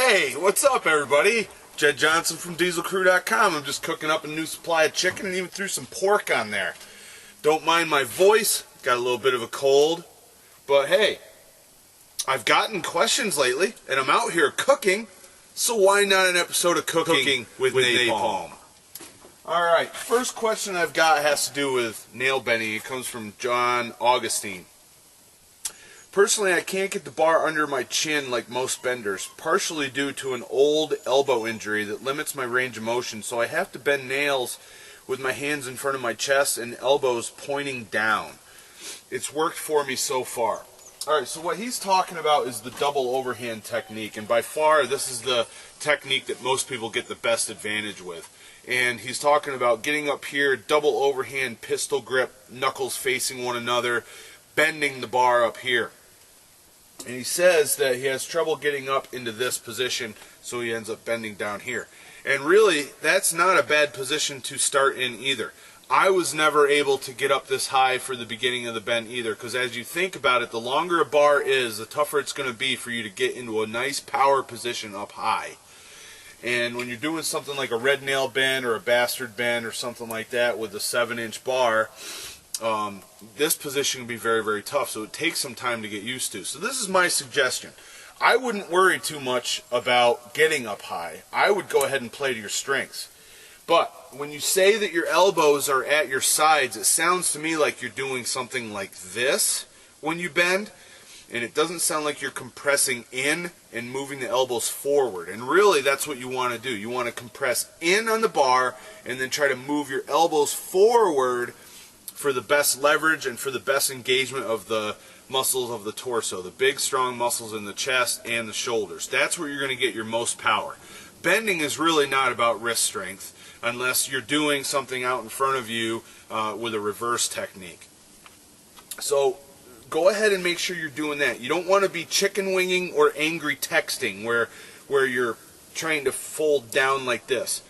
Hey, what's up everybody? Jed Johnson from DieselCrew.com. I'm just cooking up a new supply of chicken and even threw some pork on there. Don't mind my voice, got a little bit of a cold, but hey, I've gotten questions lately and I'm out here cooking, so why not an episode of Cooking with Napalm? Alright, first question I've got has to do with nail bending. It comes from John Augustine. Personally, I can't get the bar under my chin like most benders, partially due to an old elbow injury that limits my range of motion, so I have to bend nails with my hands in front of my chest and elbows pointing down. It's worked for me so far. Alright, so what he's talking about is the double overhand technique, and by far this is the technique that most people get the best advantage with. And he's talking about getting up here, double overhand pistol grip, knuckles facing one another, bending the bar up here. And he says that he has trouble getting up into this position, so he ends up bending down here. And really, that's not a bad position to start in either. I was never able to get up this high for the beginning of the bend either, because as you think about it, the longer a bar is, the tougher it's going to be for you to get into a nice power position up high. And when you're doing something like a red nail bend or a bastard bend or something like that with a 7-inch bar, this position can be very, very tough, so it takes some time to get used to. So this is my suggestion. I wouldn't worry too much about getting up high. I would go ahead and play to your strengths. But when you say that your elbows are at your sides, it sounds to me like you're doing something like this when you bend, and it doesn't sound like you're compressing in and moving the elbows forward. And really, that's what you want to do. You want to compress in on the bar and then try to move your elbows forward for the best leverage and for the best engagement of the muscles of the torso, the big strong muscles in the chest and the shoulders. That's where you're going to get your most power. Bending is really not about wrist strength unless you're doing something out in front of you with a reverse technique. So go ahead and make sure you're doing that. You don't want to be chicken winging or angry texting where you're trying to fold down like this.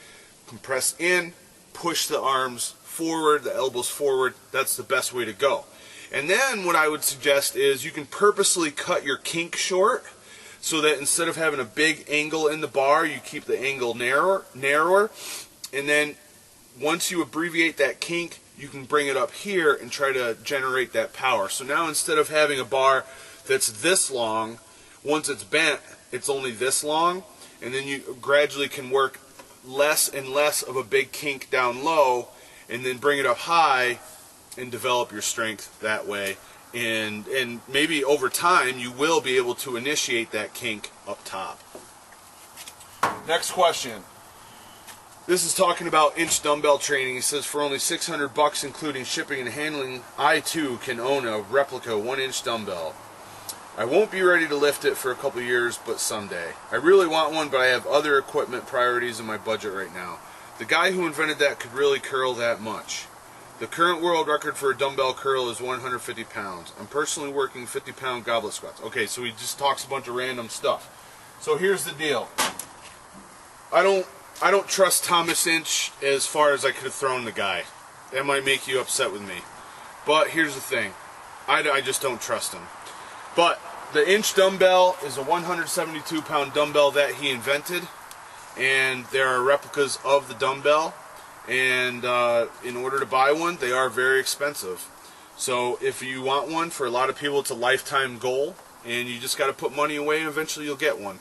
Compress in, push the arms forward, the elbows forward. That's the best way to go. And then what I would suggest is you can purposely cut your kink short so that instead of having a big angle in the bar, you keep the angle narrower. And then once you abbreviate that kink, you can bring it up here and try to generate that power. So now instead of having a bar that's this long, once it's bent, it's only this long, and then you gradually can work less and less of a big kink down low and then bring it up high and develop your strength that way. And maybe over time you will be able to initiate that kink up top. Next question. This is talking about inch dumbbell training. He says, for only $600 including shipping and handling, I too can own a replica 1-inch dumbbell. I won't be ready to lift it for a couple years, but someday. I really want one, but I have other equipment priorities in my budget right now. The guy who invented that could really curl that much. The current world record for a dumbbell curl is 150 pounds. I'm personally working 50-pound goblet squats. Okay, so he just talks a bunch of random stuff. So here's the deal. I don't trust Thomas Inch as far as I could have thrown the guy. That might make you upset with me. But here's the thing. I just don't trust him. But the inch dumbbell is a 172-pound dumbbell that he invented. And there are replicas of the dumbbell, and in order to buy one, they are very expensive. So if you want one, for a lot of people it's a lifetime goal, and you just got to put money away and eventually you'll get one.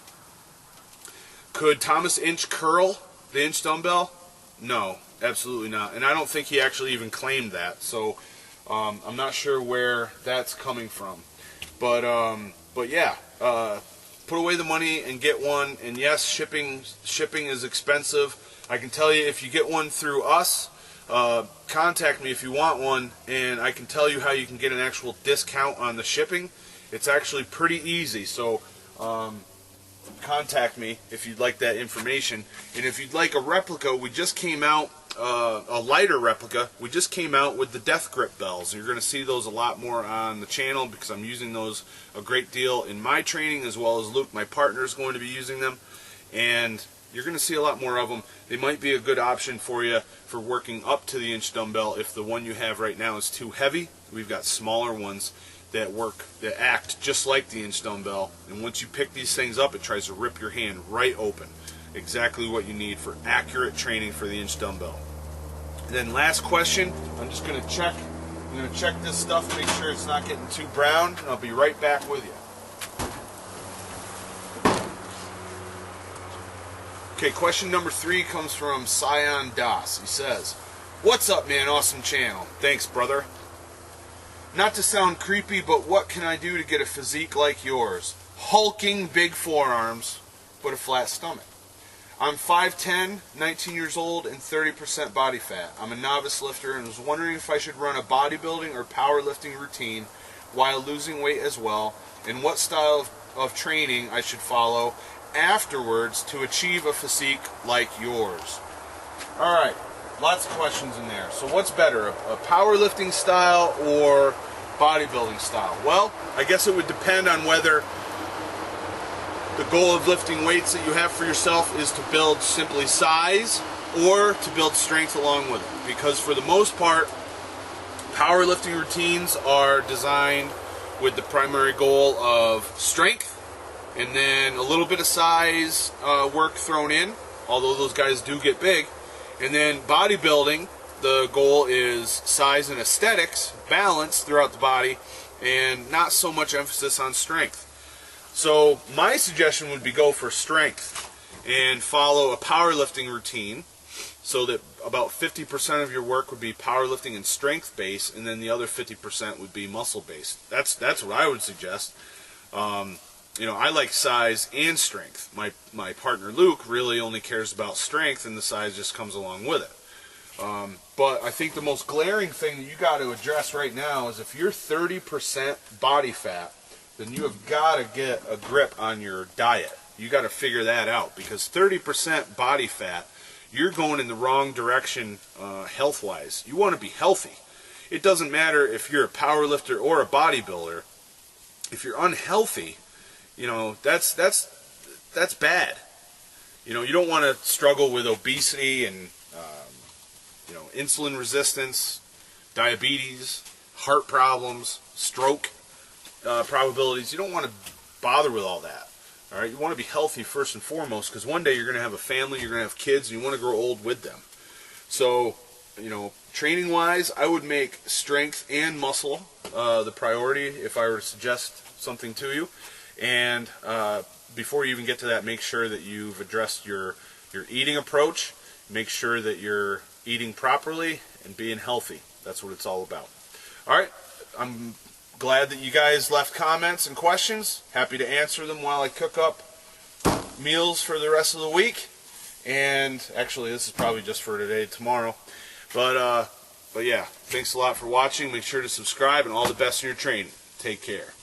Could Thomas Inch curl the inch dumbbell? No, absolutely not. And I don't think he actually even claimed that, so I'm not sure where that's coming from. But yeah, put away the money and get one. And yes, shipping is expensive. I can tell you, if you get one through us, contact me if you want one, and I can tell you how you can get an actual discount on the shipping. It's actually pretty easy, so contact me if you'd like that information. And if you'd like a replica, we just came out, a lighter replica, we just came out with the death grip bells. You're going to see those a lot more on the channel because I'm using those a great deal in my training, as well as Luke, my partner, is going to be using them. And you're going to see a lot more of them. They might be a good option for you for working up to the inch dumbbell if the one you have right now is too heavy. We've got smaller ones that act just like the inch dumbbell, and once you pick these things up, it tries to rip your hand right open. Exactly what you need for accurate training for the inch dumbbell. And then last question, I'm going to check this stuff, make sure it's not getting too brown, and I'll be right back with you. Okay, question number 3 comes from Sion Das. He says, "What's up, man? Awesome channel. Thanks, brother. Not to sound creepy, but what can I do to get a physique like yours? Hulking big forearms, but a flat stomach. I'm 5'10", 19 years old, and 30% body fat. I'm a novice lifter and was wondering if I should run a bodybuilding or powerlifting routine while losing weight as well, and what style of training I should follow afterwards to achieve a physique like yours." Alright, lots of questions in there. So what's better, a powerlifting style or bodybuilding style? Well, I guess it would depend on whether the goal of lifting weights that you have for yourself is to build simply size or to build strength along with it. Because for the most part, powerlifting routines are designed with the primary goal of strength and then a little bit of size work thrown in, although those guys do get big. And then bodybuilding, the goal is size and aesthetics, balance throughout the body, and not so much emphasis on strength. So my suggestion would be go for strength and follow a powerlifting routine so that about 50% of your work would be powerlifting and strength based, and then the other 50% would be muscle based. That's what I would suggest. I like size and strength. My partner Luke really only cares about strength, and the size just comes along with it. But I think the most glaring thing that you got to address right now is if you're 30% body fat, then you have got to get a grip on your diet. You got to figure that out, because 30% body fat, you're going in the wrong direction health-wise. You want to be healthy. It doesn't matter if you're a power lifter or a bodybuilder. If you're unhealthy, that's bad. You don't want to struggle with obesity and insulin resistance, diabetes, heart problems, stroke probabilities. You don't want to bother with all that. All right, you want to be healthy first and foremost, because one day you're going to have a family, you're going to have kids, and you want to grow old with them. So, training wise, I would make strength and muscle the priority if I were to suggest something to you. And before you even get to that, make sure that you've addressed your eating approach. Make sure that you're eating properly and being healthy. That's what it's all about. All right, I'm glad that you guys left comments and questions. Happy to answer them while I cook up meals for the rest of the week. And actually, this is probably just for today, tomorrow. But yeah, thanks a lot for watching. Make sure to subscribe, and all the best in your training. Take care.